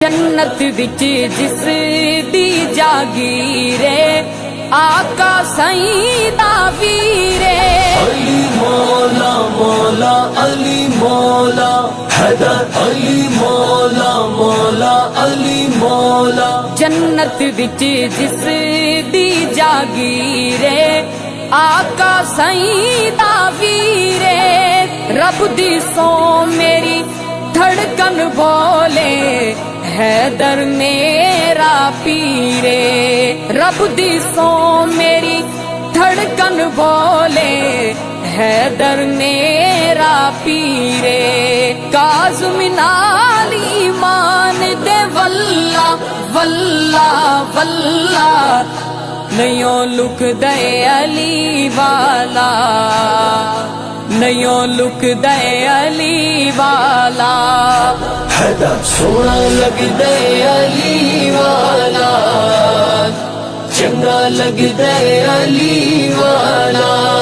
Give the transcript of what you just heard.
جنت وچ جس دی جاگیرے آقا سائیں دا ویرے علی مولا مولا علی مولا حیدر علی مولا مولا علی مولا جنت وچ جس دی جاگیرے آقا سائیں دا ویرے رب دی سو میری دھڑکن بولے حیدر میرا پیرے رب دی سو میری دھڑکن بولے حیدر میرا پیرے کاظم نال ایمان دے واللہ واللہ واللہ نیوں لک دے علی والا نیوں لک دے علی والا حیدر سونا لگ دے علی والا چنگا لگ دے علی والا